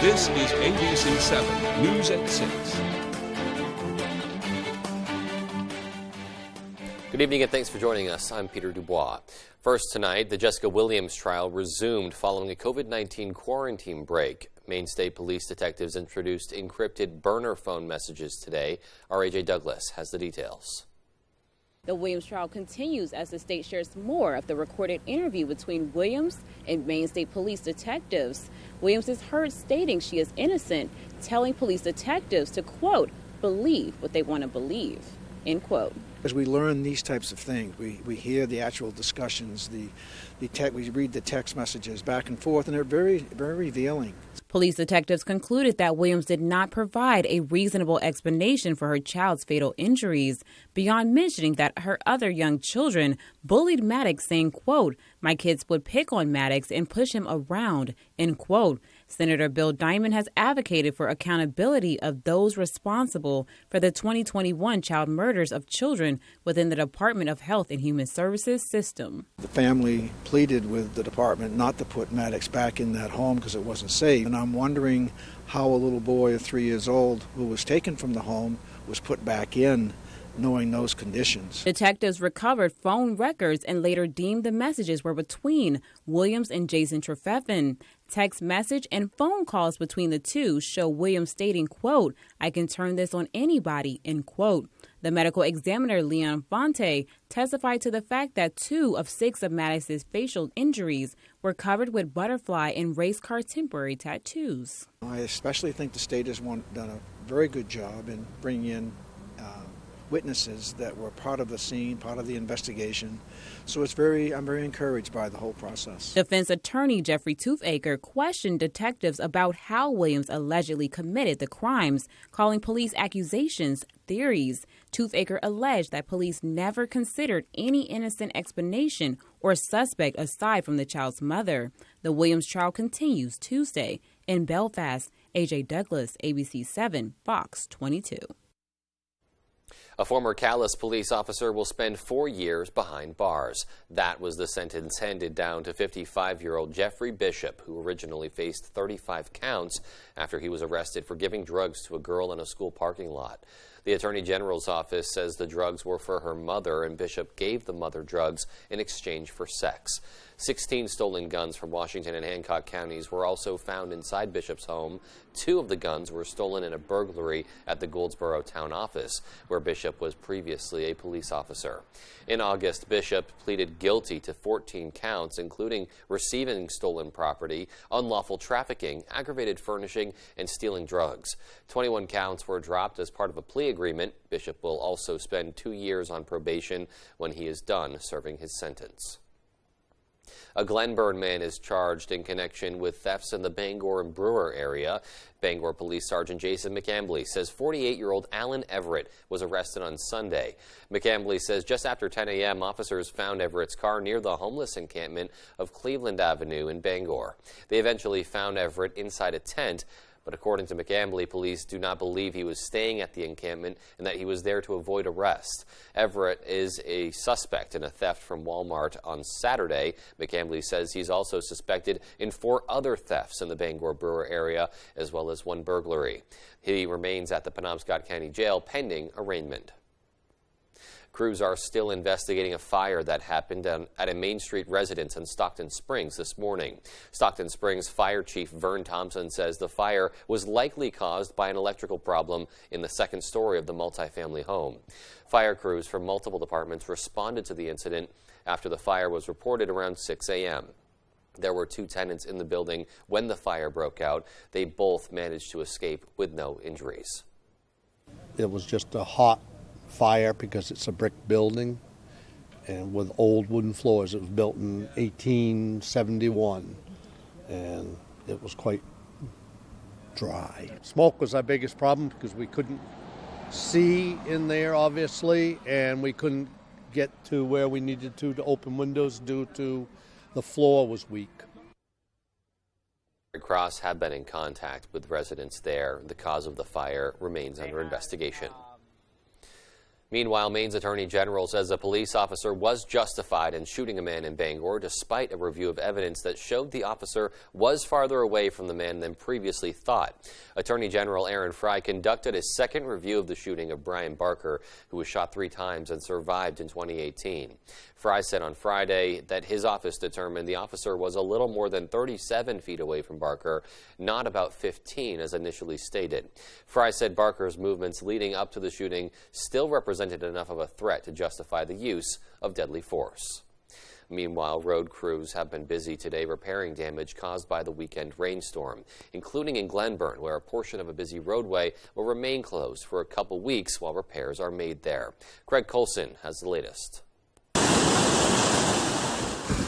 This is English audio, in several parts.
This is ABC 7 News at 6. Good evening and thanks for joining us. I'm Peter Dubois. First tonight, the Jessica Williams trial resumed following a COVID-19 quarantine break. Maine State Police detectives introduced encrypted burner phone messages today. Our AJ Douglas has the details. The Williams trial continues as the state shares more of the recorded interview between Williams and Maine State Police detectives. Williams is heard stating she is innocent, telling police detectives to, quote, believe what they want to believe, end quote. As we learn these types of things, we hear the actual discussions, we read the text messages back and forth, and they're very, very revealing. Police detectives concluded that Williams did not provide a reasonable explanation for her child's fatal injuries, beyond mentioning that her other young children bullied Maddox, saying, quote, my kids would pick on Maddox and push him around, end quote. Senator Bill Diamond has advocated for accountability of those responsible for the 2021 child murders of children within the Department of Health and Human Services system. The family pleaded with the department not to put Maddox back in that home because it wasn't safe. And I'm wondering how a little boy of 3 years old who was taken from the home was put back in, knowing those conditions. Detectives recovered phone records and later deemed the messages were between Williams and Jason Trefethen. Text message and phone calls between the two show Williams stating, quote, I can turn this on anybody, end quote. The medical examiner, Leon Fonte, testified to the fact that 2 of 6 of Maddox's facial injuries were covered with butterfly and race car temporary tattoos. I especially think the state has done a very good job in bringing in witnesses that were part of the scene, part of the investigation. So I'm very encouraged by the whole process. Defense attorney Jeffrey Toothaker questioned detectives about how Williams allegedly committed the crimes, calling police accusations theories. Toothaker alleged that police never considered any innocent explanation or suspect aside from the child's mother. The Williams trial continues Tuesday in Belfast. AJ Douglas, ABC 7, Fox 22. A former Calais police officer will spend 4 years behind bars. That was the sentence handed down to 55-year-old Jeffrey Bishop, who originally faced 35 counts after he was arrested for giving drugs to a girl in a school parking lot. The Attorney General's office says the drugs were for her mother, and Bishop gave the mother drugs in exchange for sex. 16 stolen guns from Washington and Hancock counties were also found inside Bishop's home. 2 of the guns were stolen in a burglary at the Goldsboro town office, where Bishop was previously a police officer. In August, Bishop pleaded guilty to 14 counts, including receiving stolen property, unlawful trafficking, aggravated furnishing, and stealing drugs. 21 counts were dropped as part of a plea agreement. Bishop will also spend 2 years on probation when he is done serving his sentence. A Glenburn man is charged in connection with thefts in the Bangor and Brewer area. Bangor Police Sergeant Jason McCambly says 48-year-old Alan Everett was arrested on Sunday. McCambly says just after 10 a.m., officers found Everett's car near the homeless encampment of Cleveland Avenue in Bangor. They eventually found Everett inside a tent, but according to McCambly, police do not believe he was staying at the encampment and that he was there to avoid arrest. Everett is a suspect in a theft from Walmart on Saturday. McCambly says he's also suspected in 4 other thefts in the Bangor-Brewer area, as well as 1 burglary. He remains at the Penobscot County Jail pending arraignment. Crews are still investigating a fire that happened at a Main Street residence in Stockton Springs this morning. Stockton Springs Fire Chief Vern Thompson says the fire was likely caused by an electrical problem in the 2nd story of the multifamily home. Fire crews from multiple departments responded to the incident after the fire was reported around 6 a.m. There were 2 tenants in the building when the fire broke out. They both managed to escape with no injuries. It was just a hot fire because it's a brick building and with old wooden floors. It was built in 1871 and it was quite dry. Smoke was our biggest problem because we couldn't see in there obviously, and we couldn't get to where we needed to open windows due to the floor was weak. Red Cross have been in contact with residents there. The cause of the fire remains under investigation. Meanwhile, Maine's Attorney General says a police officer was justified in shooting a man in Bangor despite a review of evidence that showed the officer was farther away from the man than previously thought. Attorney General Aaron Fry conducted a second review of the shooting of Brian Barker, who was shot 3 times and survived in 2018. Fry said on Friday that his office determined the officer was a little more than 37 feet away from Barker, not about 15 as initially stated. Fry said Barker's movements leading up to the shooting still represented enough of a threat to justify the use of deadly force. Meanwhile, road crews have been busy today repairing damage caused by the weekend rainstorm, including in Glenburn, where a portion of a busy roadway will remain closed for a couple weeks while repairs are made there. Craig Colson has the latest.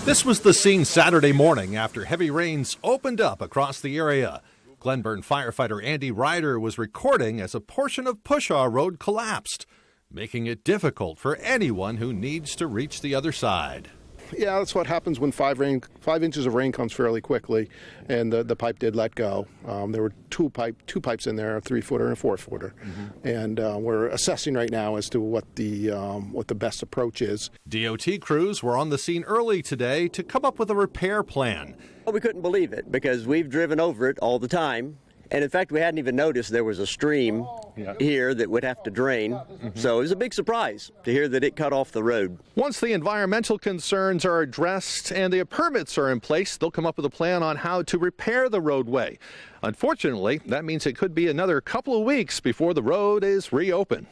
This was the scene Saturday morning after heavy rains opened up across the area. Glenburn firefighter Andy Ryder was recording as a portion of Pushaw Road collapsed, making it difficult for anyone who needs to reach the other side. Yeah, that's what happens when 5 inches of rain comes fairly quickly, and the pipe did let go. There were two pipes in there, a 3-footer and a 4-footer, and we're assessing right now as to what the best approach is. DOT crews were on the scene early today to come up with a repair plan. Well, we couldn't believe it because we've driven over it all the time. And in fact, we hadn't even noticed there was a stream here that would have to drain. So it was a big surprise to hear that it cut off the road. Once the environmental concerns are addressed and the permits are in place, they'll come up with a plan on how to repair the roadway. Unfortunately, that means it could be another couple of weeks before the road is reopened.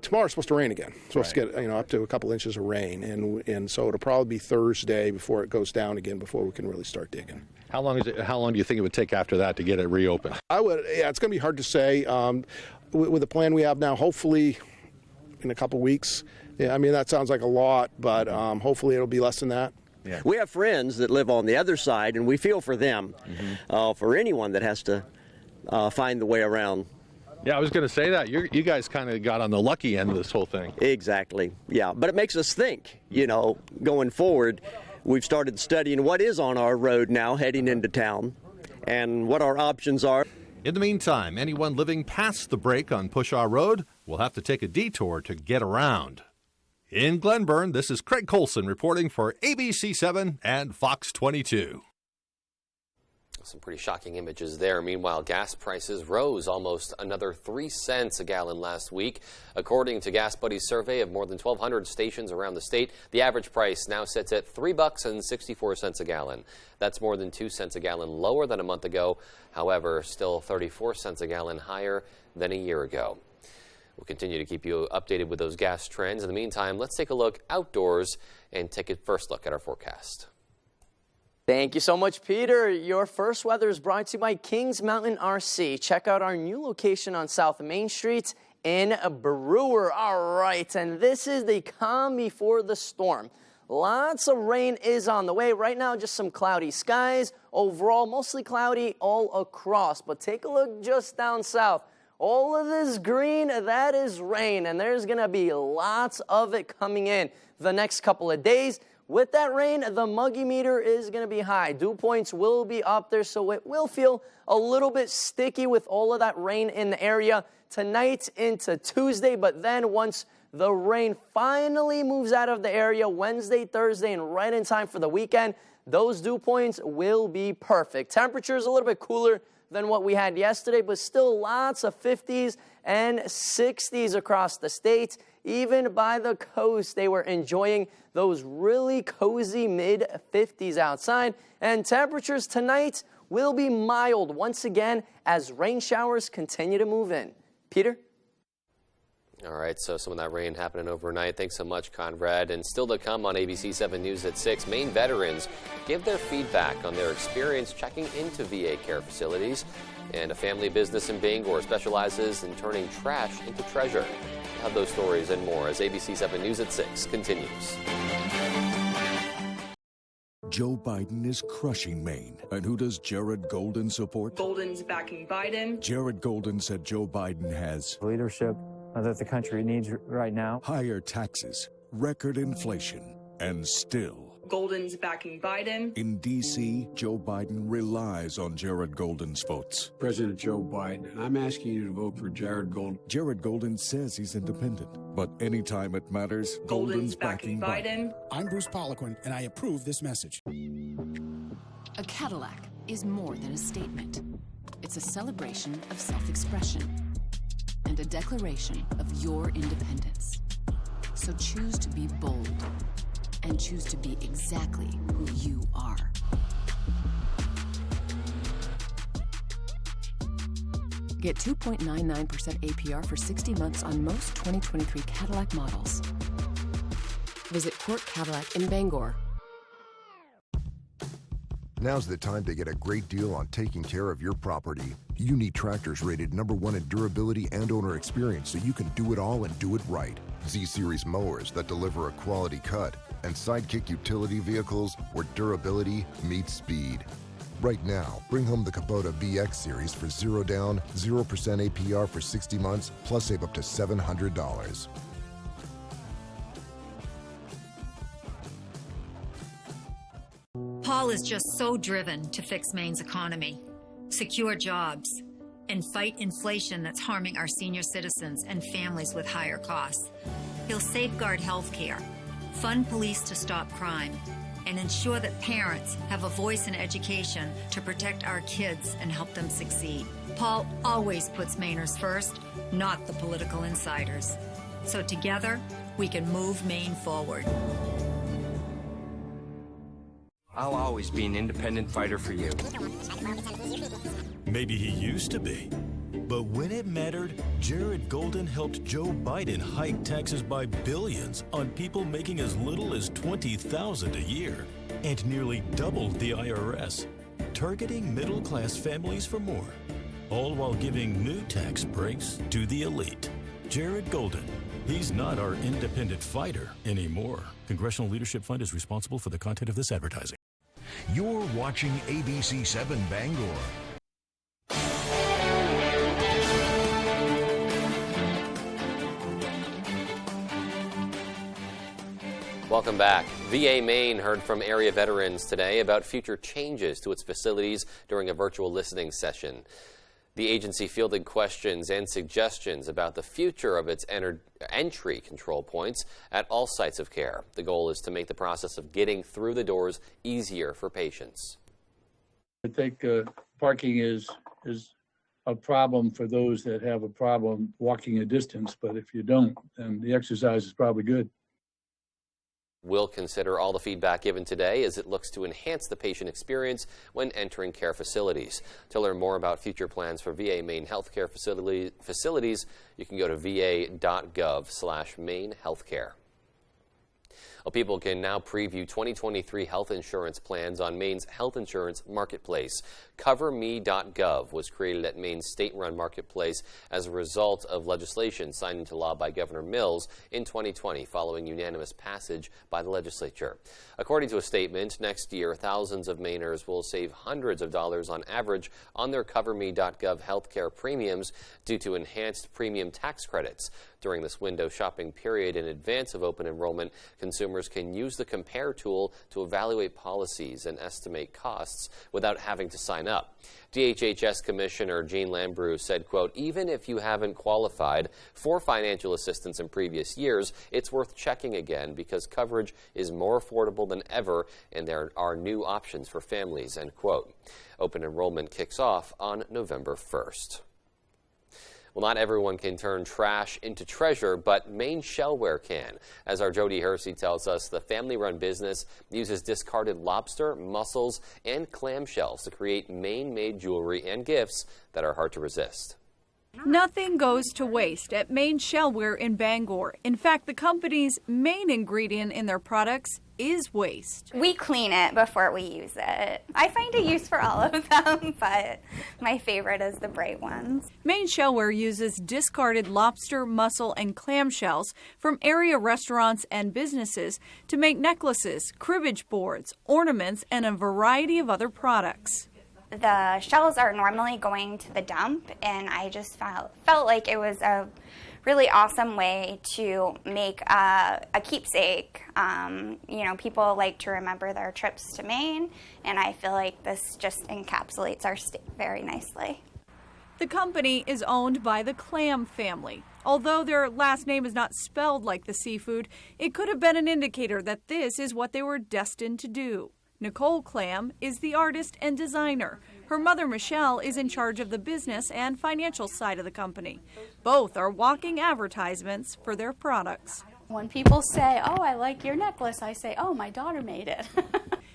Tomorrow's supposed to rain again. Supposed to get up to a couple inches of rain, and so it'll probably be Thursday before it goes down again before we can really start digging. How long do you think it would take after that to get it reopened? It's going to be hard to say. With the plan we have now, hopefully in a couple weeks. Yeah, I mean, that sounds like a lot, but hopefully it'll be less than that. Yeah. We have friends that live on the other side, and we feel for them, for anyone that has to find the way around. Yeah, I was going to say that. You guys kind of got on the lucky end of this whole thing. Exactly. Yeah, but it makes us think, going forward. We've started studying what is on our road now heading into town and what our options are. In the meantime, anyone living past the break on Pushaw Road will have to take a detour to get around. In Glenburn, this is Craig Colson reporting for ABC 7 and Fox 22. Some pretty shocking images there. Meanwhile, gas prices rose almost another 3 cents a gallon last week. According to Gas Buddy's survey of more than 1,200 stations around the state, the average price now sits at $3.64 a gallon. That's more than 2 cents a gallon lower than a month ago. However, still 34 cents a gallon higher than a year ago. We'll continue to keep you updated with those gas trends. In the meantime, let's take a look outdoors and take a first look at our forecast. Thank you so much, Peter. Your first weather is brought to you by Kings Mountain RC. Check out our new location on South Main Street in Brewer. All right, and this is the calm before the storm. Lots of rain is on the way. Right now, just some cloudy skies. Overall, mostly cloudy all across. But take a look just down south. All of this green, that is rain, and there's going to be lots of it coming in the next couple of days. With that rain, the muggy meter is going to be high. Dew points will be up there, so it will feel a little bit sticky with all of that rain in the area tonight into Tuesday. But then once the rain finally moves out of the area Wednesday, Thursday, and right in time for the weekend, those dew points will be perfect. Temperatures a little bit cooler than what we had yesterday, but still lots of 50s and 60s across the state. Even by the coast, they were enjoying those really cozy mid-50s outside. And temperatures tonight will be mild once again as rain showers continue to move in. Peter? All right, so some of that rain happening overnight. Thanks so much, Conrad. And still to come on ABC 7 News at 6, Maine veterans give their feedback on their experience checking into VA care facilities. And a family business in Bangor specializes in turning trash into treasure. We'll have those stories and more as ABC 7 News at 6 continues. Joe Biden is crushing Maine. And who does Jared Golden support? Golden's backing Biden. Jared Golden said Joe Biden has leadership that the country needs right now. Higher taxes, record inflation, and still Golden's backing Biden. In D.C., Joe Biden relies on Jared Golden's votes. President Joe Biden, I'm asking you to vote for Jared Golden. Jared Golden says he's independent, but anytime it matters, Golden's backing Biden. I'm Bruce Poliquin, and I approve this message. A Cadillac is more than a statement. It's a celebration of self-expression and a declaration of your independence. So choose to be bold and choose to be exactly who you are. Get 2.99% APR for 60 months on most 2023 Cadillac models. Visit Court Cadillac in Bangor. Now's the time to get a great deal on taking care of your property. You need tractors rated #1 in durability and owner experience so you can do it all and do it right. Z-Series mowers that deliver a quality cut, and Sidekick utility vehicles where durability meets speed. Right now, bring home the Kubota VX Series for 0 down, 0% APR for 60 months, plus save up to $700. Paul is just so driven to fix Maine's economy, secure jobs, and fight inflation that's harming our senior citizens and families with higher costs. He'll safeguard health care, fund police to stop crime, and ensure that parents have a voice in education to protect our kids and help them succeed. Paul always puts Mainers first, not the political insiders. So together, we can move Maine forward. I'll always be an independent fighter for you. Maybe he used to be. But when it mattered, Jared Golden helped Joe Biden hike taxes by billions on people making as little as $20,000 a year, and nearly doubled the IRS, targeting middle-class families for more, all while giving new tax breaks to the elite. Jared Golden. He's not our independent fighter anymore. Congressional Leadership Fund is responsible for the content of this advertising. You're watching ABC 7 Bangor. Welcome back. VA Maine heard from area veterans today about future changes to its facilities during a virtual listening session. The agency fielded questions and suggestions about the future of its entry control points at all sites of care. The goal is to make the process of getting through the doors easier for patients. I think parking is a problem for those that have a problem walking a distance, but if you don't, then the exercise is probably good. We'll consider all the feedback given today as it looks to enhance the patient experience when entering care facilities. To learn more about future plans for VA Maine healthcare facilities, you can go to va.gov/Maine Healthcare. Well, people can now preview 2023 health insurance plans on Maine's health insurance marketplace. CoverMe.gov was created at Maine's state-run marketplace as a result of legislation signed into law by Governor Mills in 2020 following unanimous passage by the legislature. According to a statement, next year thousands of Mainers will save hundreds of dollars on average on their CoverMe.gov healthcare premiums due to enhanced premium tax credits. During this window shopping period in advance of open enrollment, consumers can use the Compare tool to evaluate policies and estimate costs without having to sign up. DHHS Commissioner Jean Lambrou said, quote, even if you haven't qualified for financial assistance in previous years, it's worth checking again because coverage is more affordable than ever and there are new options for families, end quote. Open enrollment kicks off on November 1st. Well, not everyone can turn trash into treasure, but Maine Shellware can. As our Jody Hersey tells us, the family-run business uses discarded lobster, mussels, and clamshells to create Maine-made jewelry and gifts that are hard to resist. Nothing goes to waste at Maine Shellware in Bangor. In fact, the company's main ingredient in their products is waste. We clean it before we use it. I find a use for all of them, but my favorite is the bright ones. Maine Shellware uses discarded lobster, mussel, and clam shells from area restaurants and businesses to make necklaces, cribbage boards, ornaments, and a variety of other products. The shells are normally going to the dump, and I just felt like it was a really awesome way to make a keepsake. People like to remember their trips to Maine, and I feel like this just encapsulates our state very nicely. The company is owned by the Clam family. Although their last name is not spelled like the seafood, it could have been an indicator that this is what they were destined to do. Nicole Clam is the artist and designer. Her mother, Michelle, is in charge of the business and financial side of the company. Both are walking advertisements for their products. When people say, "Oh, I like your necklace," I say, "Oh, my daughter made it."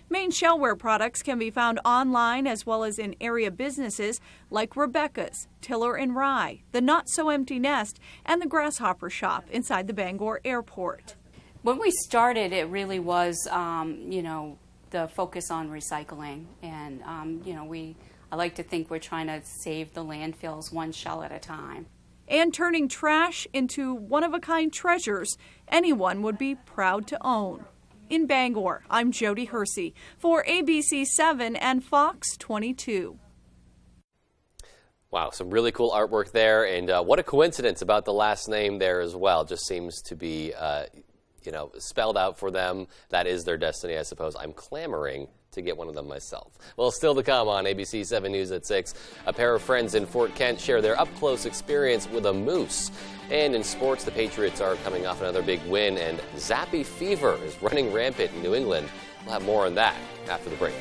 Maine shellware products can be found online as well as in area businesses like Rebecca's, Tiller and Rye, the Not So Empty Nest, and the Grasshopper Shop inside the Bangor airport. When we started, it really was, the focus on recycling. And, I like to think we're trying to save the landfills one shell at a time. And turning trash into one-of-a-kind treasures anyone would be proud to own. In Bangor, I'm Jody Hersey for ABC 7 and Fox 22. Wow, some really cool artwork there, and what a coincidence about the last name there as well. Just seems to be, spelled out for them. That is their destiny, I suppose. I'm clamoring to get one of them myself. Well, still to come on ABC 7 News at 6. A pair of friends in Fort Kent share their up-close experience with a moose. And in sports, the Patriots are coming off another big win, and Zappy fever is running rampant in New England. We'll have more on that after the break.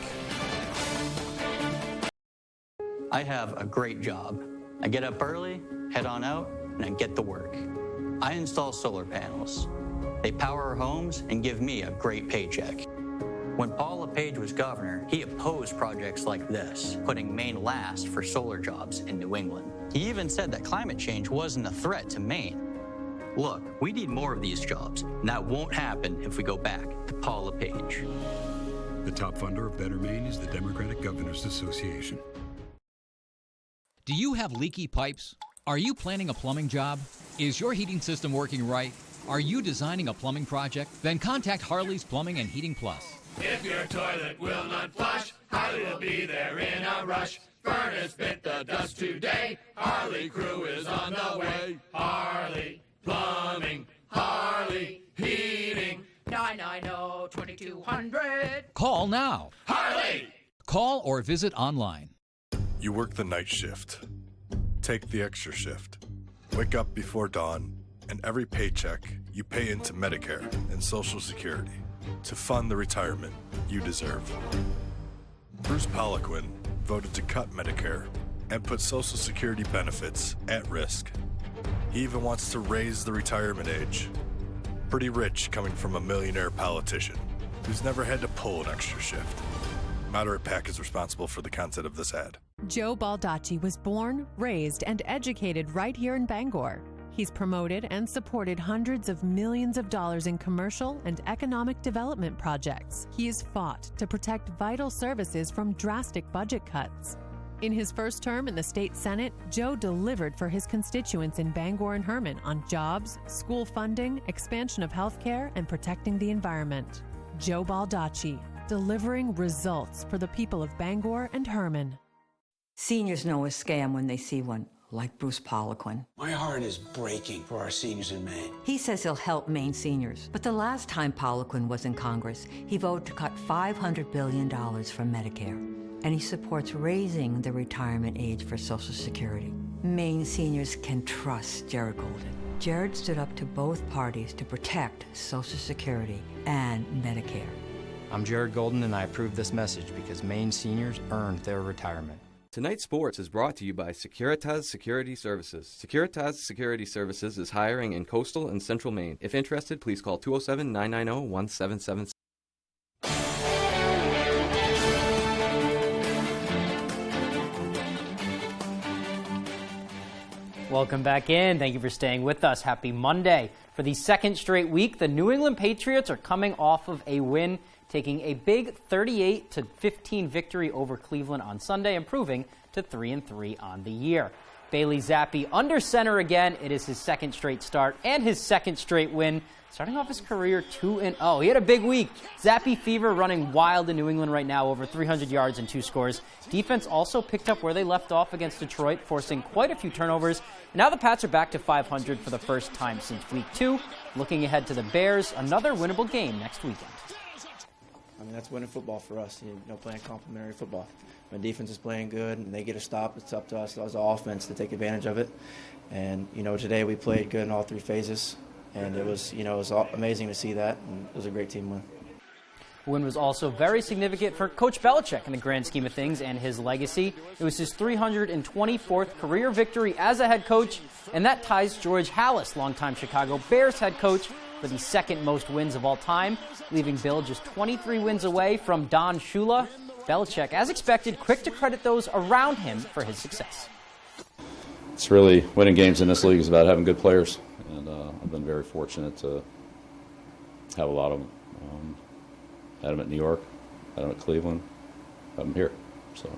I have a great job. I get up early, head on out, and I get to work. I install solar panels. They power our homes and give me a great paycheck. When Paul LePage was governor, he opposed projects like this, putting Maine last for solar jobs in New England. He even said that climate change wasn't a threat to Maine. Look, we need more of these jobs, and that won't happen if we go back to Paul LePage. The top funder of Better Maine is the Democratic Governors Association. Do you have leaky pipes? Are you planning a plumbing job? Is your heating system working right? Are you designing a plumbing project? Then contact Harley's Plumbing and Heating Plus. If your toilet will not flush, Harley will be there in a rush. Furnace bit the dust today. Harley crew is on the way. Harley Plumbing, Harley Heating. 990-2200. Call now. Harley! Call or visit online. You work the night shift. Take the extra shift. Wake up before dawn, and every paycheck you pay into Medicare and Social Security to fund the retirement you deserve. Bruce Poliquin voted to cut Medicare and put Social Security benefits at risk. He even wants to raise the retirement age. Pretty rich coming from a millionaire politician who's never had to pull an extra shift. Moderate PAC is responsible for the content of this ad. Joe Baldacci was born, raised, and educated right here in Bangor. He's promoted and supported hundreds of millions of dollars in commercial and economic development projects. He has fought to protect vital services from drastic budget cuts. In his first term in the state Senate, Joe delivered for his constituents in Bangor and Herman on jobs, school funding, expansion of health care, and protecting the environment. Joe Baldacci, delivering results for the people of Bangor and Herman. Seniors know a scam when they see one, like Bruce Poliquin. My heart is breaking for our seniors in Maine. He says he'll help Maine seniors. But the last time Poliquin was in Congress, he voted to cut $500 billion from Medicare. And he supports raising the retirement age for Social Security. Maine seniors can trust Jared Golden. Jared stood up to both parties to protect Social Security and Medicare. I'm Jared Golden, and I approve this message because Maine seniors earned their retirement. Tonight's Sports is brought to you by Securitas Security Services. Securitas Security Services is hiring in coastal and central Maine. If interested, please call 207-990-1777. Welcome back in. Thank you for staying with us. Happy Monday. For the second straight week, the New England Patriots are coming off of a win, taking a big 38-15 victory over Cleveland on Sunday, improving to 3-3 on the year. Bailey Zappi under center again. It is his second straight start and his second straight win. starting off his career 2-0. He had a big week. Zappy Fever running wild in New England right now, over 300 yards and 2 scores. Defense also picked up where they left off against Detroit, forcing quite a few turnovers. Now the Pats are back to 500 for the first time since week 2. Looking ahead to the Bears, another winnable game next weekend. I mean, that's winning football for us, playing complementary football. When defense is playing good and they get a stop, it's up to us as an offense to take advantage of it. And, today we played good in all 3 phases. And it was amazing to see that, and it was a great team win. The win was also very significant for Coach Belichick in the grand scheme of things and his legacy. It was his 324th career victory as a head coach, and that ties George Halas, longtime Chicago Bears head coach, for the second most wins of all time, leaving Bill just 23 wins away from Don Shula. Belichick, as expected, quick to credit those around him for his success. It's really winning games in this league is about having good players, and I've been very fortunate to have a lot of them. Had them at New York, had them at Cleveland, had them here. So.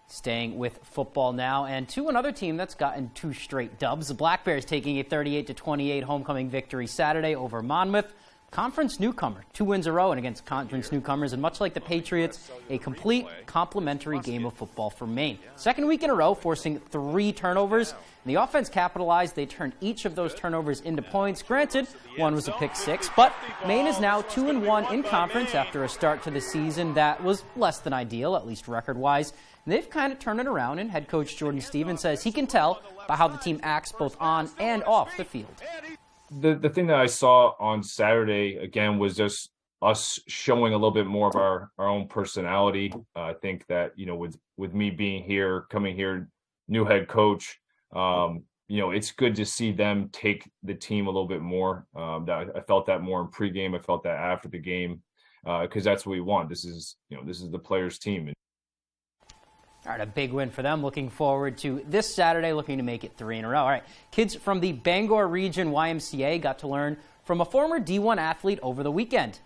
Staying with football now, and to another team that's gotten 2 straight dubs. The Black Bears taking a 38-28 homecoming victory Saturday over Monmouth. Conference newcomer, 2 wins in a row and against conference newcomers, and much like the Patriots, a complete complimentary game of football for Maine. Second week in a row, forcing 3 turnovers. And the offense capitalized. They turned each of those turnovers into points. Granted, one was a pick 6, but Maine is now 2-1 in conference after a start to the season that was less than ideal, at least record-wise. And they've kind of turned it around, and head coach Jordan Stevens says he can tell by how the team acts both on and off the field. The thing that I saw on Saturday, again, was just us showing a little bit more of our own personality. I think that, with me being here, coming here, new head coach, it's good to see them take the team a little bit more. I felt that more in pregame. I felt that after the game, because that's what we want. This is the players' team. All right, a big win for them. Looking forward to this Saturday, looking to make it 3 in a row. All right, kids from the Bangor Region YMCA got to learn from a former D1 athlete over the weekend.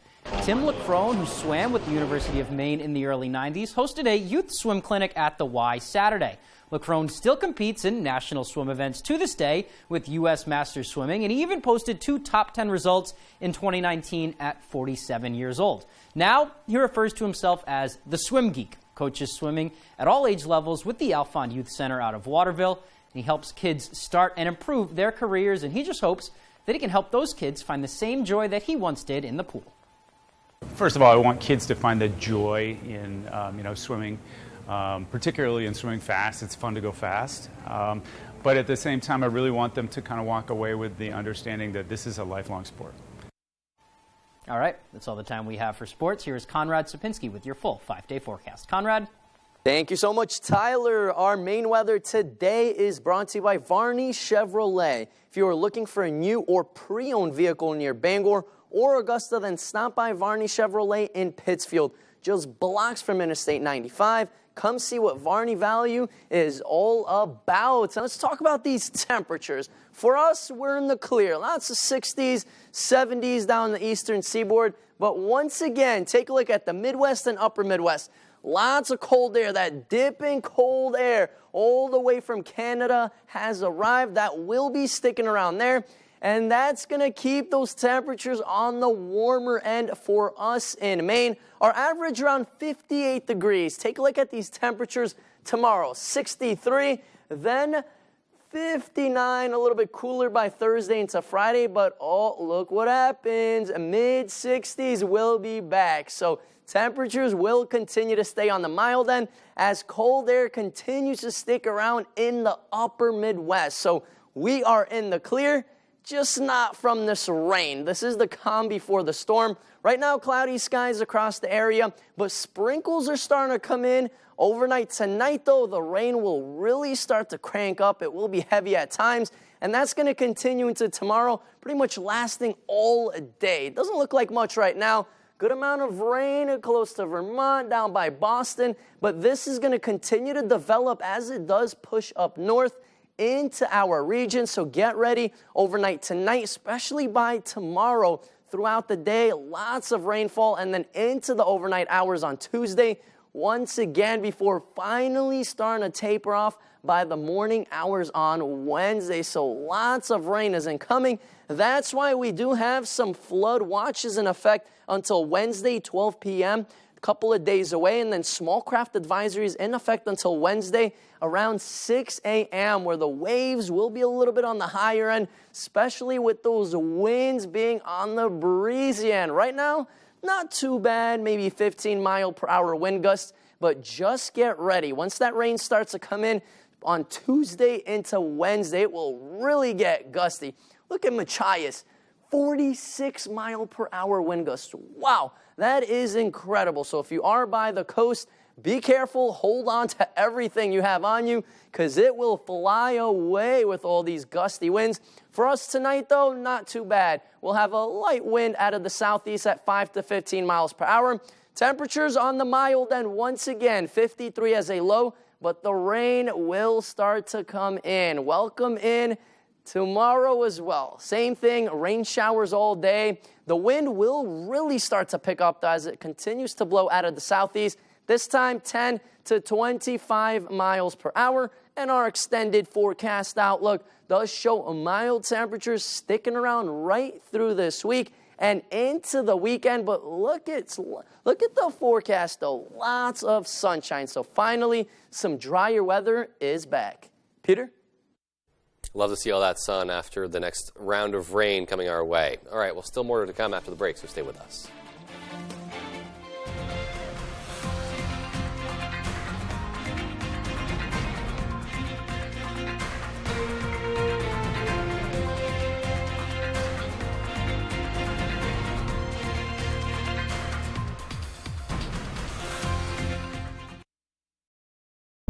Tim LaCrone, who swam with the University of Maine in the early 90s, hosted a youth swim clinic at the Y Saturday. LaCrone still competes in national swim events to this day with U.S. Masters Swimming, and he even posted 2 top 10 results in 2019 at 47 years old. Now, he refers to himself as the swim geek. Coaches swimming at all age levels with the Alphond Youth Center out of Waterville. He helps kids start and improve their careers, and he just hopes that he can help those kids find the same joy that he once did in the pool. First of all, I want kids to find the joy in swimming, particularly in swimming fast. It's fun to go fast. But at the same time, I really want them to kind of walk away with the understanding that this is a lifelong sport. All right, that's all the time we have for sports. Here's Conrad Sapinski with your full 5-day forecast. Conrad? Thank you so much, Tyler. Our Maine weather today is brought to you by Varney Chevrolet. If you are looking for a new or pre-owned vehicle near Bangor or Augusta, then stop by Varney Chevrolet in Pittsfield, just blocks from Interstate 95. Come see what Varney Value is all about. And let's talk about these temperatures. For us, we're in the clear. Lots of 60s, 70s down the eastern seaboard. But once again, take a look at the Midwest and upper Midwest. Lots of cold air, that dipping cold air all the way from Canada has arrived. That will be sticking around there. And that's going to keep those temperatures on the warmer end for us in Maine. Our average around 58 degrees. Take a look at these temperatures tomorrow. 63, then 59, a little bit cooler by Thursday into Friday. But oh, look what happens. Mid-60s will be back. So temperatures will continue to stay on the mild end as cold air continues to stick around in the upper Midwest. So we are in the clear. Just not from this rain. This is the calm before the storm. Right now, cloudy skies across the area, but sprinkles are starting to come in. Overnight tonight, though, the rain will really start to crank up. It will be heavy at times, and that's going to continue into tomorrow, pretty much lasting all day. It doesn't look like much right now. Good amount of rain close to Vermont, down by Boston, but this is going to continue to develop as it does push up north into our region. So get ready overnight tonight, especially by tomorrow. Throughout the day, lots of rainfall, and then into the overnight hours on Tuesday, once again before finally starting to taper off by the morning hours on Wednesday. So lots of rain is incoming. That's why we do have some flood watches in effect until Wednesday, 12 p.m., a couple of days away, and then small craft advisories in effect until Wednesday around 6 a.m., where the waves will be a little bit on the higher end, especially with those winds being on the breezy end. Right now, not too bad, maybe 15-mile-per-hour wind gusts, but just get ready. Once that rain starts to come in on Tuesday into Wednesday, it will really get gusty. Look at Machias, 46-mile-per-hour wind gusts. Wow, that is incredible. So if you are by the coast, be careful, hold on to everything you have on you, because it will fly away with all these gusty winds. For us tonight, though, not too bad. We'll have a light wind out of the southeast at 5 to 15 miles per hour. Temperatures on the mild end, once again, 53 as a low, but the rain will start to come in. Welcome in tomorrow as well. Same thing, rain showers all day. The wind will really start to pick up as it continues to blow out of the southeast. This time, 10 to 25 miles per hour. And our extended forecast outlook does show mild temperatures sticking around right through this week and into the weekend. But look at the forecast, though. Lots of sunshine. So finally, some drier weather is back. Peter? Love to see all that sun after the next round of rain coming our way. All right, well, still more to come after the break, so stay with us.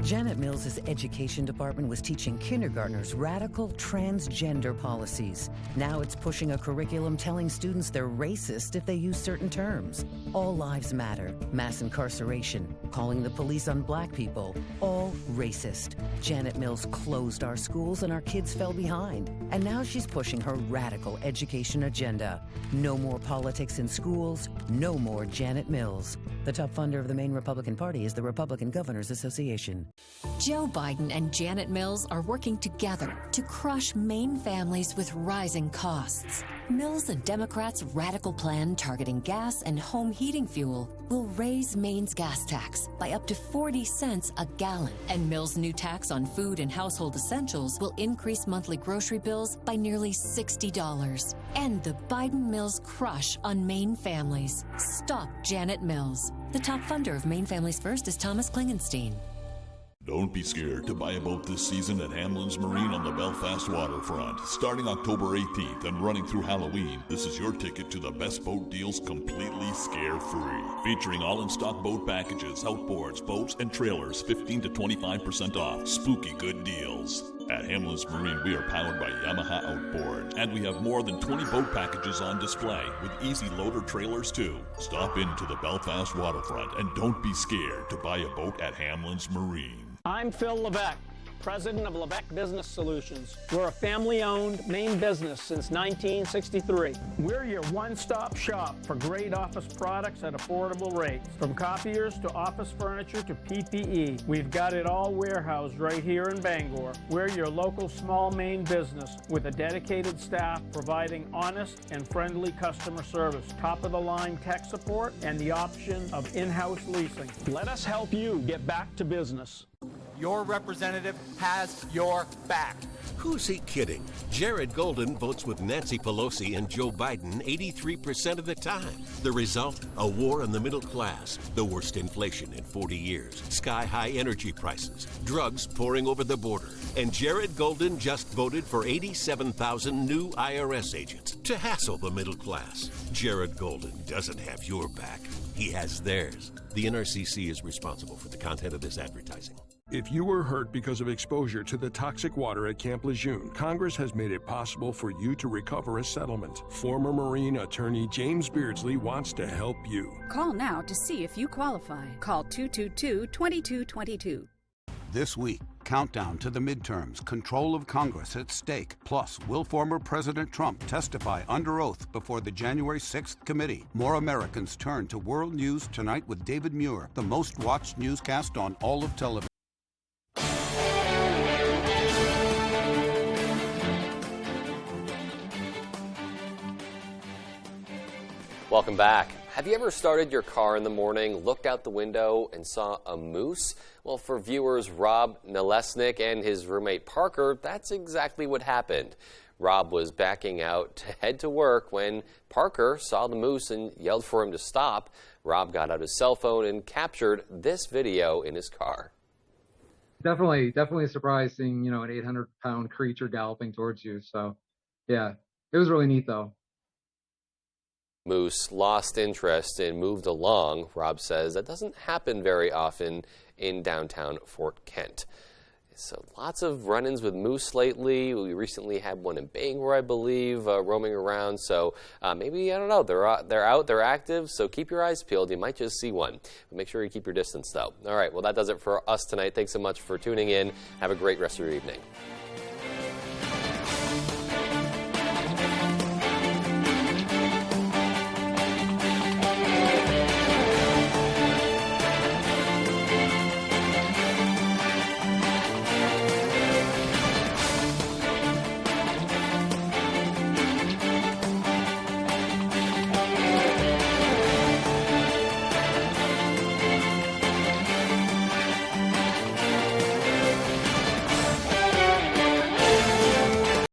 Janet Mills's education department was teaching kindergartners radical transgender policies. Now it's pushing a curriculum telling students they're racist if they use certain terms. All lives matter, mass incarceration, calling the police on black people, all racist. Janet Mills closed our schools and our kids fell behind. And now she's pushing her radical education agenda. No more politics in schools, no more Janet Mills. The top funder of the Maine Republican Party is the Republican Governors Association. Joe Biden and Janet Mills are working together to crush Maine families with rising costs. Mills and Democrats' radical plan targeting gas and home heating fuel will raise Maine's gas tax by up to 40 cents a gallon. And Mills' new tax on food and household essentials will increase monthly grocery bills by nearly $60. And the Biden-Mills crush on Maine families. Stop Janet Mills. The top funder of Maine Families First is Thomas Klingenstein. Don't be scared to buy a boat this season at Hamlin's Marine on the Belfast waterfront. Starting October 18th and running through Halloween, this is your ticket to the best boat deals completely scare-free. Featuring all-in-stock boat packages, outboards, boats, and trailers 15 to 25% off. Spooky good deals. At Hamlin's Marine, we are powered by Yamaha Outboard, and we have more than 20 boat packages on display with easy loader trailers too. Stop into the Belfast waterfront and don't be scared to buy a boat at Hamlin's Marine. I'm Phil Levesque, president of Levesque Business Solutions. We're a family-owned Maine business since 1963. We're your one-stop shop for great office products at affordable rates. From copiers to office furniture to PPE, we've got it all warehoused right here in Bangor. We're your local small Maine business with a dedicated staff providing honest and friendly customer service, top-of-the-line tech support, and the option of in-house leasing. Let us help you get back to business. Your representative has your back. Who's he kidding? Jared Golden votes with Nancy Pelosi and Joe Biden 83% of the time. The result? A war on the middle class, the worst inflation in 40 years, sky-high energy prices, drugs pouring over the border. And Jared Golden just voted for 87,000 new IRS agents to hassle the middle class. Jared Golden doesn't have your back. He has theirs. The NRCC is responsible for the content of this advertising. If you were hurt because of exposure to the toxic water at Camp Lejeune, Congress has made it possible for you to recover a settlement. Former Marine attorney James Beardsley wants to help you. Call now to see if you qualify. Call 222-2222. This week, countdown to the midterms, control of Congress at stake. Plus, will former President Trump testify under oath before the January 6th committee? More Americans turn to World News Tonight with David Muir, the most watched newscast on all of television. Welcome back. Have you ever started your car in the morning, looked out the window, and saw a moose? Well, for viewers Rob Nalesnik and his roommate Parker, that's exactly what happened. Rob was backing out to head to work when Parker saw the moose and yelled for him to stop. Rob got out his cell phone and captured this video in his car. Definitely a surprise seeing, an 800-pound creature galloping towards you. So, yeah, it was really neat, though. Moose lost interest and moved along. Rob says that doesn't happen very often in downtown Fort Kent. So lots of run-ins with moose lately. We recently had one in Bangor, I believe, roaming around. So maybe, I don't know, they're out, they're active. So keep your eyes peeled. You might just see one. But make sure you keep your distance, though. All right, well, that does it for us tonight. Thanks so much for tuning in. Have a great rest of your evening.